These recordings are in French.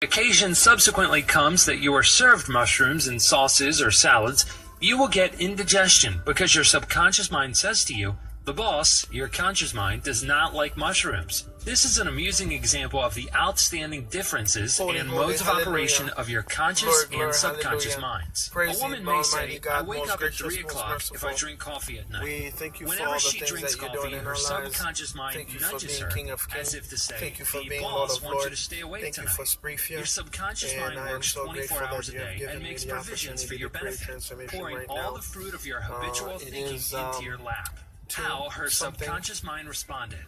Occasion subsequently comes that you are served mushrooms in sauces or salads, you will get indigestion because your subconscious mind says to you, the boss, your conscious mind, does not like mushrooms. This is an amusing example of the outstanding differences and modes of operation of your conscious and subconscious minds. A woman may say, I wake up at 3 o'clock if I drink coffee at night. Whenever she drinks coffee, her subconscious mind nudges her as if to say, the boss wants you to stay awake tonight. Your subconscious mind works 24 hours a day and makes provisions for your benefit, pouring all the fruit of your habitual thinking into your lap. How her subconscious mind responded.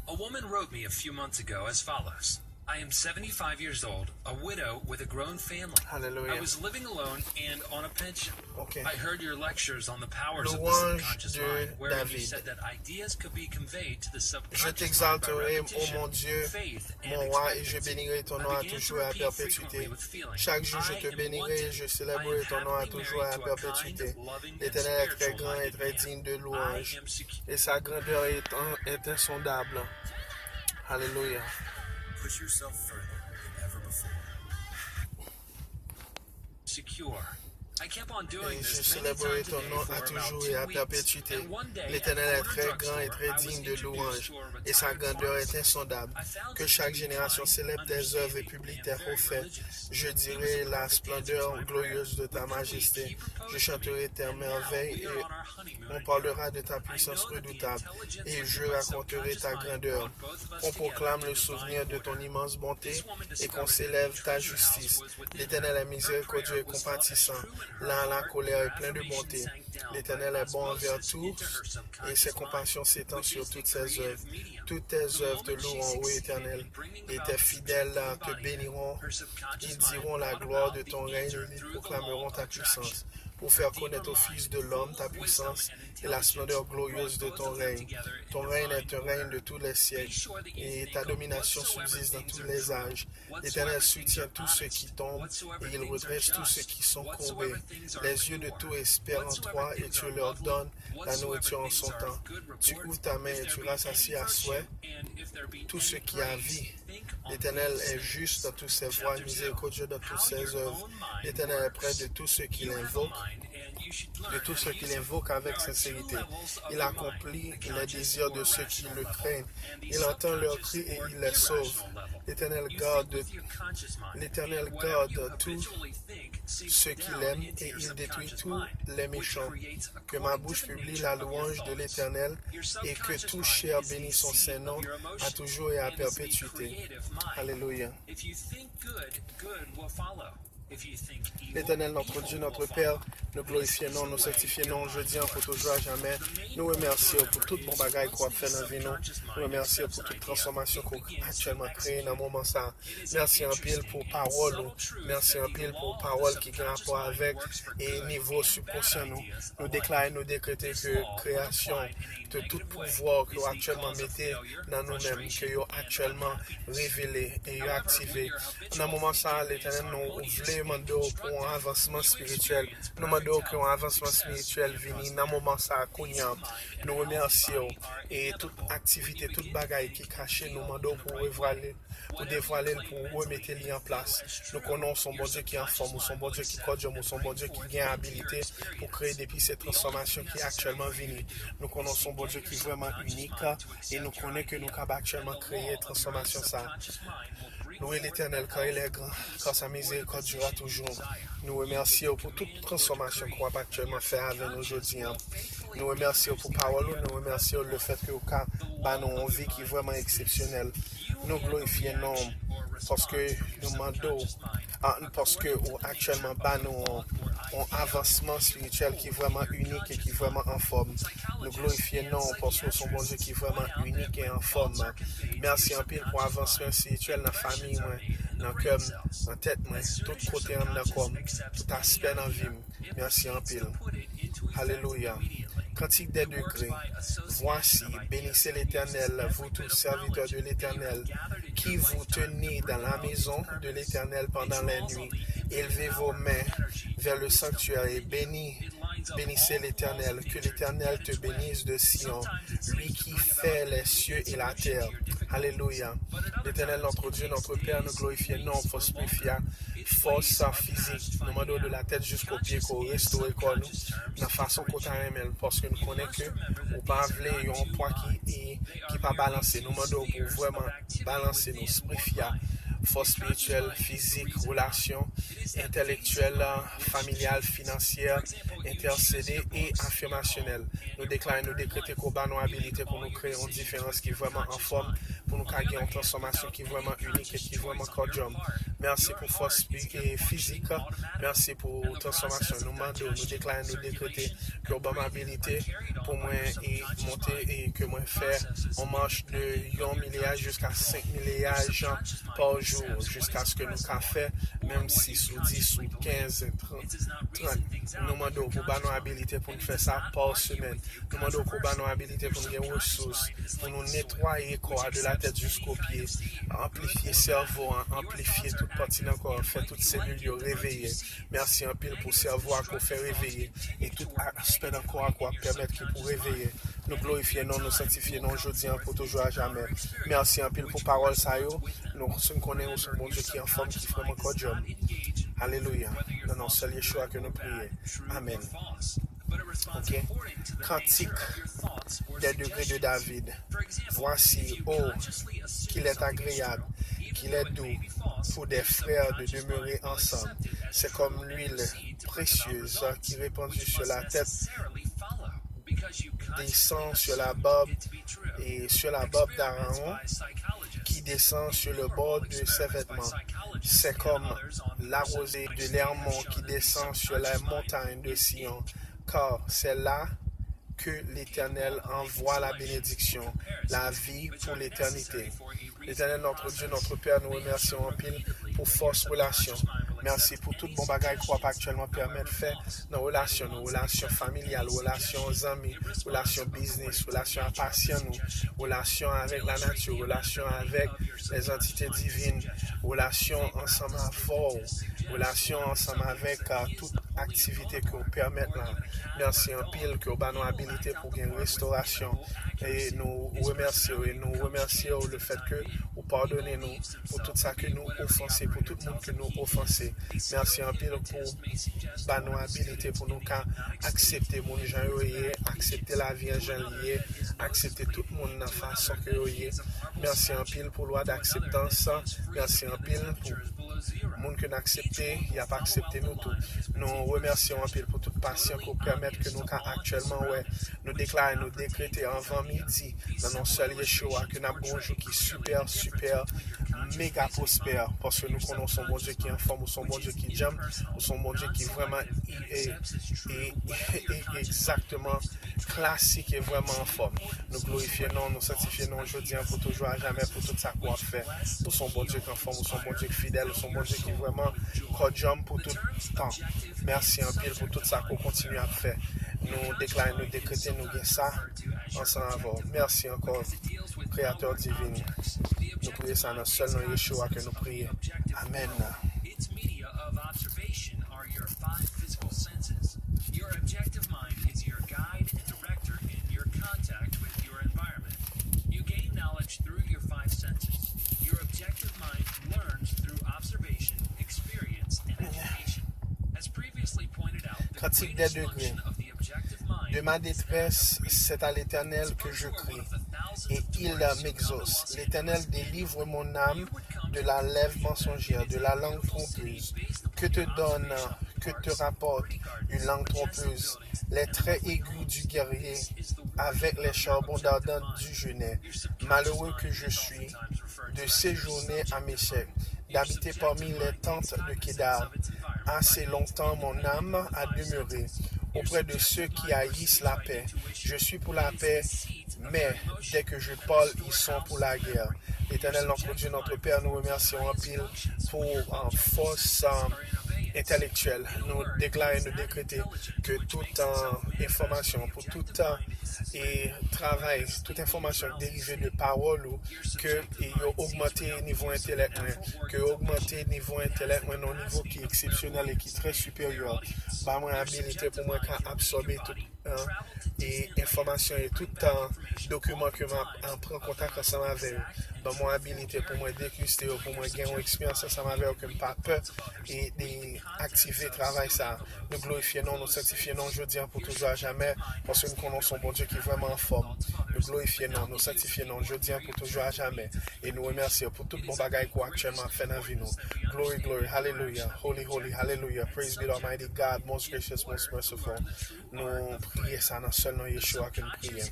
A woman wrote me a few months ago as follows. I am 75 years old, a widow with a grown family. Hallelujah. I was living alone and on a pension. Okay. I heard your lectures on the powers of the subconscious mind, where you said that ideas could be conveyed to the subconscious Je t'exalterai, ô mon Dieu, mon roi, et je bénirai ton nom à toujours et à perpétuité. Chaque jour, je te bénirai et je célébrerai ton nom à toujours et à perpétuité. L'Éternel est très grand et très digne de louange, et sa grandeur est insondable. Alléluia. Push yourself further than ever before. Secure. I kept on doing Et je this célébrerai ton nom à toujours et à perpétuité. L'Éternel est très grand et très digne de louange, et sa grandeur est insondable. Que chaque génération célèbre tes œuvres et publie tes hauts faits. Je dirai la splendeur glorieuse de ta majesté. Je chanterai tes merveilles et on parlera de ta puissance redoutable. Et je raconterai ta grandeur. On proclame le souvenir de ton immense bonté et qu'on célèbre ta justice. L'Éternel est miséricordieux et compatissant. Là, la colère est pleine de bonté. L'Éternel est bon envers tous, et ses compassions s'étendent sur toutes ses œuvres. Toutes tes œuvres te loueront, ô Éternel, et tes fidèles te béniront. Ils diront la gloire de ton règne, et ils proclameront ta puissance, pour faire connaître au Fils de l'homme ta puissance et la splendeur glorieuse de ton règne. Ton règne est un règne de tous les siècles, et ta domination subsiste dans tous les âges. L'Éternel soutient tous ceux qui tombent, et il redresse tous ceux qui sont courbés. Les yeux de tous espèrent en toi, et tu leur donnes la nourriture en son temps. Tu ouvres ta main et tu rassassies à souhait tout ce qui a vie. L'Éternel est juste dans toutes ses voies, miséricordieux dans toutes ses œuvres. L'Éternel est près de tous ceux qui l'invoquent, avec sincérité. Il accomplit les désirs de ceux qui le craignent. Il entend leurs cris et il les sauve. L'Éternel garde tous ceux qui l'aiment et il détruit tous les méchants. Que ma bouche publie la louange de l'Éternel et que tout chair bénisse son Saint-Nom à toujours et à perpétuité. Alléluia. L'Éternel, notre Dieu, notre Père, nous glorifions, nous sanctifions, je dis pour toujours à jamais. Nous remercions pour tout bon bagage qu'on a fait dans la vie. Nous remercions pour toute transformation qu'on a actuellement créée dans le moment ça. Merci en pile pour parole. Merci en pile pour parole qui a rapport avec et niveau subconscient. Nous déclarons, nous décrétons que création de tout pouvoir que nous actuellement mettez dans nous-mêmes, que nous actuellement révélé et activé. Dans le moment ça, l'Éternel nous voulait demander pour un avancement spirituel. Nous demandons qu'un avancement spirituel vienne dans le moment ça, nous remercions et toute activité, toute bagaille qui est cachée, nous demandons pour dévoiler, pour remettre les en place. Nous connaissons son bon Dieu qui est en forme, son bon Dieu qui produit, son bon Dieu qui gagne habilité pour créer depuis cette transformation qui est actuellement venue. Nous connaissons son bon Dieu qui est vraiment unique et nous connaissons que nous avons actuellement créé transformation ça. Nous et l'Éternel, car il est grand, car sa miséricorde durera toujours. Nous remercions pour toute transformation qu'on va actuellement faire avec nous aujourd'hui. Nous remercions pour parole, nous remercions le fait que nous avons une vie qui est vraiment exceptionnelle. Nous glorifions non parce que nous demandons, parce que actuellement nous un avancement spirituel qui est vraiment unique et qui est vraiment en forme. Nous glorifions non parce que son bon Dieu qui est vraiment unique et en forme. Merci en pile pour l'avancement spirituel dans la famille, dans le cœur, dans la tête, tout côté en l'accord, tout aspect dans la vie. Merci en pile. Alléluia. Cantique des degrés. Voici, bénissez l'Éternel, vous tous serviteurs de l'Éternel, qui vous tenez dans la maison de l'Éternel pendant la nuit. Élevez vos mains vers le sanctuaire et bénissez l'Éternel. Que l'Éternel te bénisse de Sion, lui qui fait les cieux et la terre. Alléluia. L'Éternel, notre Dieu, notre Père, nous glorifions, non, force spéciale, force physique. Nous demandons de la tête jusqu'au pied qu'on restaure nous, de la façon qu'on t'a aimé, parce que nous connaissons que, ou pas voulez, un poids qui pas balancé. Nous demandons pour vraiment balancer nos spéciales. Force spirituelle, physique, relations intellectuelles, familiales, financières, intercédées et affirmationnelles. Nous déclarons, nous décrétons qu'on a nos habilités pour nous créer une différence qui est vraiment en forme, pour nous créer une transformation qui est vraiment unique et qui est vraiment cordiale. Merci pour force physique, merci pour transformation. Nous demandons, nous déclarons, nous décrétons que nous habilité pour moi et monter et que moi faire, on marche de 1 milliard jusqu'à 5 milliards par jour, jusqu'à ce que nous avons fait, même si sous 10, sous 15, 30, nous demandons pour nos habilités pour nous faire ça par semaine. Nous demandons pour nos habilités pour nous avoir des ressources, pour nous nettoyer corps de la tête jusqu'aux pieds, amplifier le cerveau, amplifier toute partie d'un corps, faire toutes ces cellules réveiller. Merci en pile pour le cerveau à quoi faire réveiller et tout aspect d'un corps à quoi permettre qu'il pour réveiller. Nous glorifions, nous sanctifions, nous aujourd'hui pour toujours à jamais. Merci en pile pour parole ça yo. Nous connaissons un bon Dieu qui est en forme, qui est vraiment cordial. Alléluia. Dans notre seul Yeshua que nous prions. Amen. Ok. Cantique des degrés de David. Voici, oh, qu'il est agréable, qu'il est doux pour des frères de demeurer ensemble. C'est comme l'huile précieuse qui répandue sur la tête descend sur la barbe et sur la barbe d'Aaron qui descend sur le bord de ses vêtements. C'est comme la rosée de l'Hermon qui descend sur la montagne de Sion, car c'est là que l'Éternel envoie la bénédiction, la vie pour l'éternité. L'Éternel, notre Dieu, notre Père, nous remercions en pile pour force relation. Merci pour tout bon bagage qu'on peut actuellement permettre de faire nos relations familiales, relations amis, relations business, relations à patients, relations avec la nature, relations avec les entités divines, relations ensemble avec vous, relations ensemble avec toute activité que vous permettez là. Merci en pile que vous avez nos habilités pour une restauration. Et nous remercions le fait que vous pardonnez nous pour tout ça que nous offensons, pour tout le monde que nous offensons. Merci en pile pour nos habilités pour nous accepter mon gens, accepter la Vierge liée, accepter tout le monde de la façon que vous êtes. Merci en pile pour loi d'acceptance. Merci en pile pour le monde que nous acceptons, il n'y a pas accepté nous tous. Nous remercions en pile pour toute patience qui permet que nous actuellement, nous déclarons, nous décréter avant midi dans notre seul Yeshua que nous avons un jour qui est super, méga prospère parce que nous connaissons mon Dieu qui est en forme, ou son bon Dieu qui jam, ou son bon Dieu qui est vraiment exactement classique et vraiment en forme. Nous glorifions, nous sanctifions aujourd'hui pour toujours à jamais pour tout ça qu'on a fait, pour son bon Dieu qui est en forme, ou son bon Dieu qui est fidèle, ou son bon Dieu qui est vraiment cordial pour tout le temps. Merci en pile pour tout ça qu'on continue à faire. Nous déclarons, nous décrétons, nous gagnons ça ensemble avant. Merci encore, Créateur divin. Nous prions ça dans le seul nom de Yeshua que nous prions. Amen. Its media of observation are your 5 physical senses. Your objective mind is your guide and director in your contact with your environment. You gain knowledge through your 5 senses. Your objective mind learns through observation, experience, and education. As previously pointed out, the greatest function of the objective mind de ma détresse, c'est à l'Éternel que je crie, et il m'exauce. L'Éternel délivre mon âme de la lèvre mensongère, de la langue trompeuse. Que te donne, que te rapporte une langue trompeuse, les traits aigus du guerrier, avec les charbons ardents du genet. Malheureux que je suis, de séjourner à Méchec, d'habiter parmi les tentes de Kédar. Assez longtemps mon âme a demeuré auprès de ceux qui haïssent la paix. Je suis pour la paix, mais dès que je parle, ils sont pour la guerre. Éternel, notre Dieu, notre Père, nous remercions en pile pour force intellectuelle. Nous déclarons, nous décrétons que toute information, pour toute et travail, toute information dérivée de parole ou que augmenter niveau intellect, que augmenter niveau intellect, un niveau qui est exceptionnel et qui est très supérieur, bah moi habilité pour moi qu'à absorber tout et information et tout document que je prends contact ensemble avec eux. Bah moi habilité pour moi déguster, pour moi gagner une expérience ensemble avec eux, que je pas peur et d'activer travail ça. Nous glorifions, nous sanctifions, je dis pour toujours à jamais, parce que nous connaissons bon Dieu qui est vraiment en forme. Nous glorifions, nous sanctifions, je dis pour toujours à jamais. Et nous remercions pour tout bon bagage qu'on actuellement fait dans la vie. Glory, glory, hallelujah, holy, holy, hallelujah. Praise be the Almighty God, most gracious, most merciful. Nous prions ça dans seul nom Yeshua que nous prions.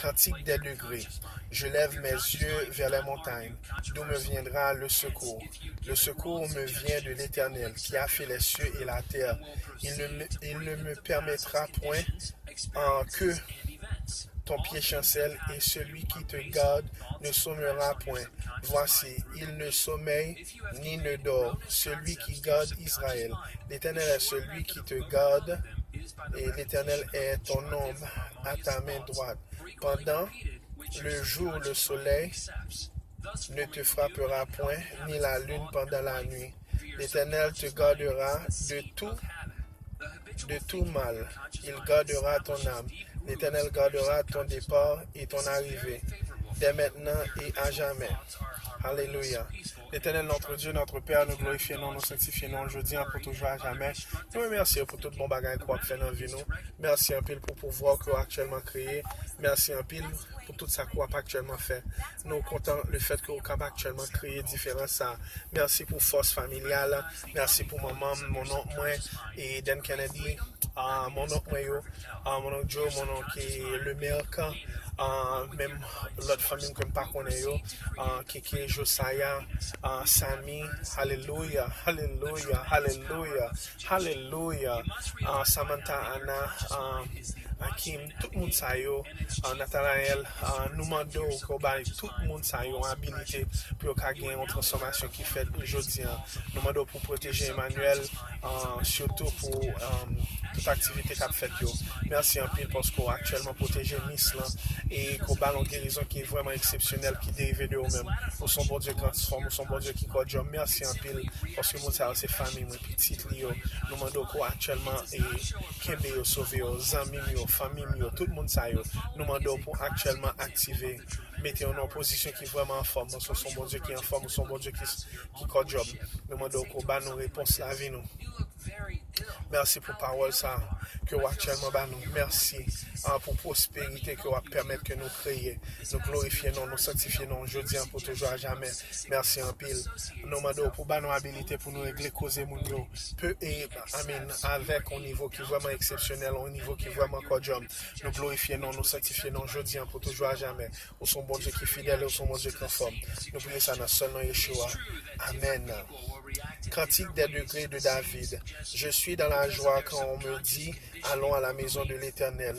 Cantique des degrés. Je lève mes yeux vers les montagnes, d'où me viendra le secours. Le secours me vient de l'Éternel, qui a fait les cieux et la terre. Il ne me permettra point que ton pied chancelle, et celui qui te garde ne sommera point. Voici, il ne sommeille ni ne dort, celui qui garde Israël. L'Éternel est celui qui te garde, et l'Éternel est ton ombre à ta main droite. Pendant le jour, le soleil ne te frappera point, ni la lune pendant la nuit. L'Éternel te gardera de tout mal. Il gardera ton âme. L'Éternel gardera ton départ et ton arrivée, dès maintenant et à jamais. Alléluia. L'Éternel, notre Dieu, notre Père, nous glorifions, nous sanctifions aujourd'hui pour toujours à jamais. Nous remercions pour tout bon bagage qu'on a fait dans la vie. Merci un peu pour le pouvoir qu'on a actuellement créé. Merci un peu pour tout ça qu'on a actuellement fait. Nous sommes contents le fait qu'on a actuellement créé différents ça. Merci pour force familiale. Merci pour maman, mon oncle, moi et Dan Kennedy. Mon oncle, mon oncle Joe, mon oncle qui est le meilleur camp. Même l'autre famille que je ne connais pas, Kiki, Josiah, Sami, Alléluia, Alléluia, Alléluia, Alléluia, Samantha, Anna, Hakim, tout le monde ça yo, Nathanaël, nous demandons que tout le monde ça yo habilité pour gagner une transformation qui fait aujourd'hui. Nous demandons pour protéger Emmanuel, surtout pour toute activité qu'a fait yo. Merci en pile parce qu'on actuellement protégé Miss là et qu'on a une guérison qui est vraiment exceptionnelle qui dérive de nous-mêmes. Nous sommes bon Dieu qui transforme, nous sommes bon Dieu qui code. Merci en pile parce que nous sommes ces familles, mes petites lios. Nous demandons qu'on actuellement et Kembe yo sauvé, amis yo, famille yo, tout le monde ça yo. Nous demandons pour actuellement activer, mettez-nous en position qui est vraiment en forme. Nous sommes bon Dieu qui est en forme, nous sommes bon Dieu qui code job. Nous demandons qu'on a nos réponses la vie nous. Merci pour parole ça que vous actuellement nous. Merci pour prospérité que vous permettre que nous créions. Nous glorifions, nous sanctifions, je dis pour toujours à jamais. Merci en pile. Nous demandons pour nos habilités pour nous régler causer mon peu et amen avec un niveau qui est vraiment exceptionnel, un niveau qui est vraiment cordial. Nous glorifions, nous sanctifions, je dis pour toujours à jamais. Nous sommes bon Dieu qui est fidèle, nous sommes bon Dieu qui forme. Nous prions ça dans seul nom Yeshua. Amen. Cantique des degrés de David. Je suis dans la joie quand on me dit allons à la maison de l'Éternel.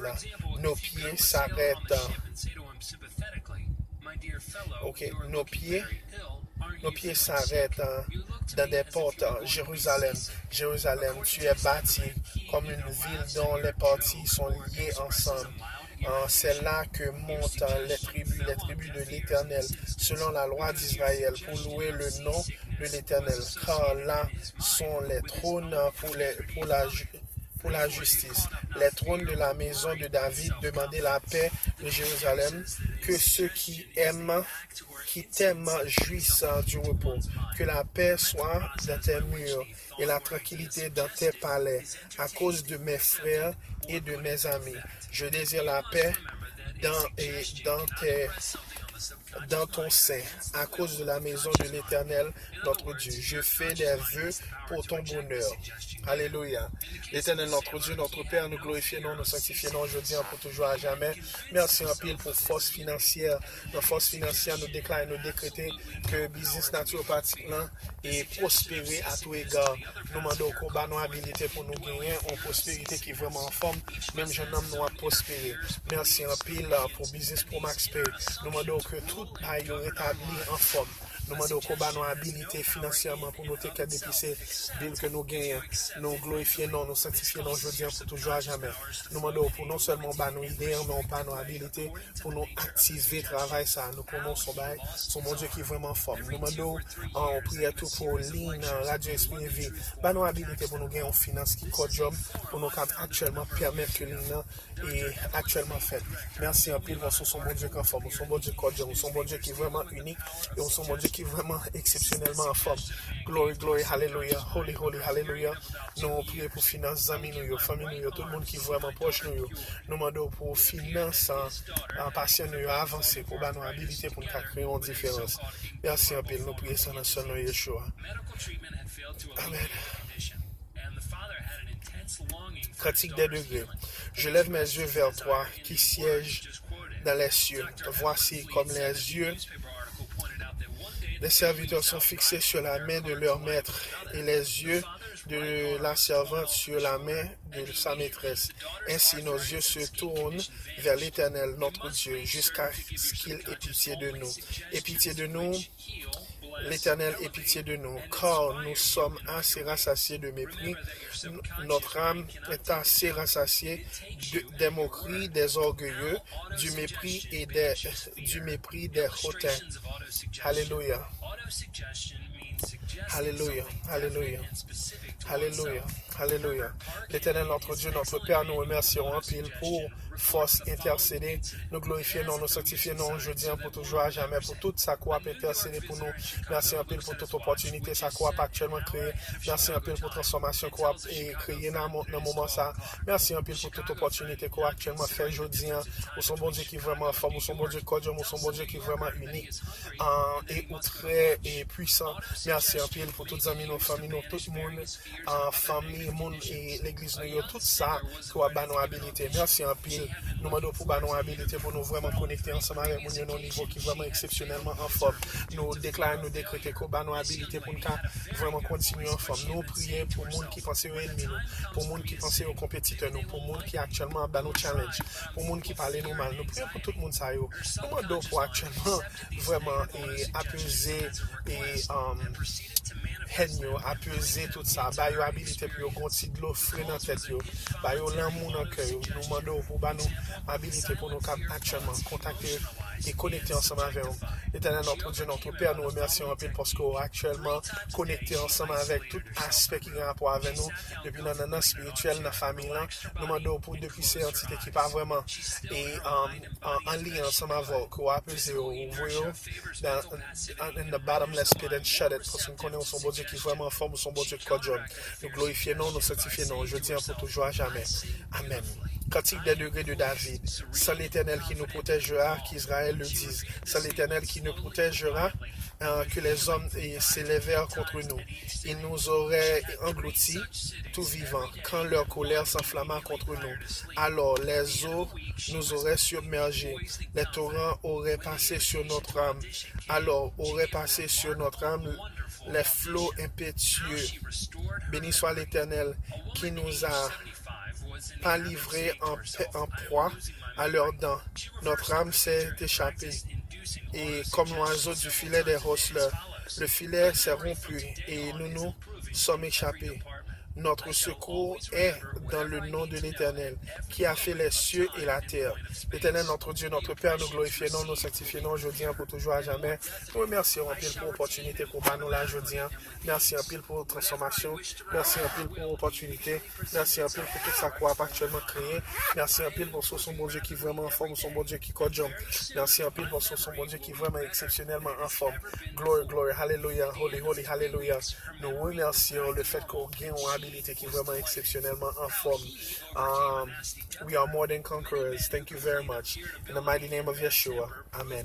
Nos pieds s'arrêtent. Ok, nos pieds s'arrêtent dans des portes. Jérusalem, Jérusalem, tu es bâti comme une ville dont les parties sont liées ensemble. C'est là que montent les tribus de l'Éternel, selon la loi d'Israël, pour louer le nom de l'Éternel, car là sont les trônes pour la justice. Les trônes de la maison de David demandaient la paix de Jérusalem, que ceux qui t'aiment jouissent du repos. Que la paix soit dans tes murs et la tranquillité dans tes palais, à cause de mes frères et de mes amis. Je désire la paix dans ton sein, à cause de la maison de l'Éternel, notre Dieu. Je fais des vœux pour ton bonheur. Alléluia. L'Éternel, notre Dieu, notre Père, nous glorifions, nous sanctifions, je dis pour toujours à jamais. Merci en pile pour force financière. Nos forces financières nous déclarent, nous décréter que business naturopathique est prospéré à tout égard. Nous demandons au combat nos habilités pour nous gagner en prospérité qui est vraiment en forme. Même jeune homme nous a prospéré. Merci en pile pour business pour Max Pay. Nous demandons que tout aille rétabli en forme. Nous demandons qu'on ait nos habilités financièrement pour nous faire dépisser bill que nous gagnons. Nous glorifier, nous sanctifier, nous je dis pour toujours à jamais. Nous demandons pour non seulement nos idées, non pas nos habilités, pour nous activer, travail ça. Nous connaissons son bon Dieu qui est vraiment fort. Nous demandons en prière tout pour ligne, radio esprit et vie. Nos habilités pour nous gagner en finance qui code job, pour nous actuellement permettre que ligne est actuellement faite. Merci en pile pour son bon Dieu qui est en forme, son bon Dieu code job, son bon Dieu qui est vraiment unique et son bon Dieu qui est vraiment exceptionnellement en forme. Glory, glory, hallelujah, holy, holy, hallelujah. Nous prions pour finances, amis, nous, famille, nous, tout le monde qui est vraiment proche, nous demandons pour finances, en patient, nous avancer, pour nos habilités, pour nous créer une différence. Merci en pile, nous prions ça dans son nom, Yeshua. Amen. Pratique des degrés. Je lève mes yeux vers toi qui siège dans les cieux. Voici comme les yeux des serviteurs sont fixés sur la main de leur maître et les yeux de la servante sur la main de sa maîtresse. Ainsi nos yeux se tournent vers l'Éternel, notre Dieu, jusqu'à ce qu'il ait pitié de nous. Et pitié de nous, l'Éternel ait pitié de nous, car nous sommes assez rassasiés de mépris. Notre âme est assez rassasiée des moqueries des orgueilleux, du mépris des hautains. Alléluia. Alléluia. Alléluia. Alléluia. Alléluia. L'Éternel, notre Dieu, notre Père, nous remercions en pile pour force intercéder. Nous glorifions, nous sanctifions, je dis pour toujours à jamais, pour toute sa coop intercéder pour nous. Merci en pile pour toute opportunité, sa coop actuellement créée. Merci en pile pour transformation coop et créée dans le moment ça. Merci en pile pour toute opportunité qu'on actuellement fait, je dis, pour son bon Dieu qui est vraiment fort, pour son bon Dieu cordial, pour son bon Dieu qui est vraiment unique et outré et puissant. Merci en pile pour toutes les amis, nos familles, tout le monde, famille, monde et l'église, nous, tout ça, qu'on a nos habilités. Merci en pile. Nous demandons pour nos habilités pour nous vraiment connecter ensemble avec nous, un niveau qui est vraiment exceptionnellement en forme. Nous déclarons, nous décrétons qu'on a nos habilités pour nous vraiment continuer en forme. Nous prions pour les gens qui pensent aux ennemis, pour les gens qui pensent aux compétiteurs, pour les gens qui actuellement ont nos challenges, pour les gens qui parlent nous mal. Nous prions pour tout le monde. Nous demandons pour actuellement vraiment apaiser et apaiser tout ça, bah yo habilité pour yo gonti de l'eau frais dans tête yo, bah yo l'amour dans cœur yo, nous demandons pour bah nous habilité pour nous actuellement contacter et connecter ensemble avec nous. L'Éternel notre Dieu, notre Père, nous remercions un peu parce qu'on est actuellement connecté ensemble avec tout aspect qui a rapport avec nous, depuis dans le spirituel, dans la famille là, nous demandons pour depuis ces entités qui pas vraiment et en lien ensemble avec qu'on a apaiser au voyou in the bottomless pit and shut it, parce qu'on connaît son bon Dieu qui est vraiment fort, son bon Dieu cordial. Nous glorifions, nous sanctifions, je dis pour toujours à jamais. Amen. Cantique des degrés de David. C'est l'Éternel qui nous protégera, qu'Israël le dise. C'est l'Éternel qui nous protégera, que les hommes s'élèvèrent contre nous. Ils nous auraient engloutis, tout vivant, quand leur colère s'enflamma contre nous. Alors les eaux nous auraient submergés, les torrents auraient passé sur notre âme. Alors auraient passé sur notre âme les flots impétueux. Béni soit l'Éternel qui nous a pas livrés en proie à leurs dents. Notre âme s'est échappée. Et comme l'oiseau du filet des rosseleurs, le filet s'est rompu et nous sommes échappés. Notre secours est dans le nom de l'Éternel, qui a fait les cieux et la terre. L'Éternel, notre Dieu, notre Père, nous glorifions, nous sanctifions, je dis pour toujours à jamais. Nous remercions en pile pour l'opportunité pour nous là, je dis. Merci en pile pour transformation. Merci en pile pour l'opportunité. Merci en pile pour tout ça qu'on a actuellement créé. Merci en pile pour son bon Dieu qui est vraiment en forme, son bon Dieu qui code. Merci en pile pour son bon Dieu qui est vraiment exceptionnellement en forme. Glory, glory, hallelujah, holy, holy, hallelujah. Nous remercions le fait qu'on gagne en habilité qui est vraiment exceptionnellement en forme. We are more than conquerors. Thank you very much. In the mighty name of Yeshua. Amen.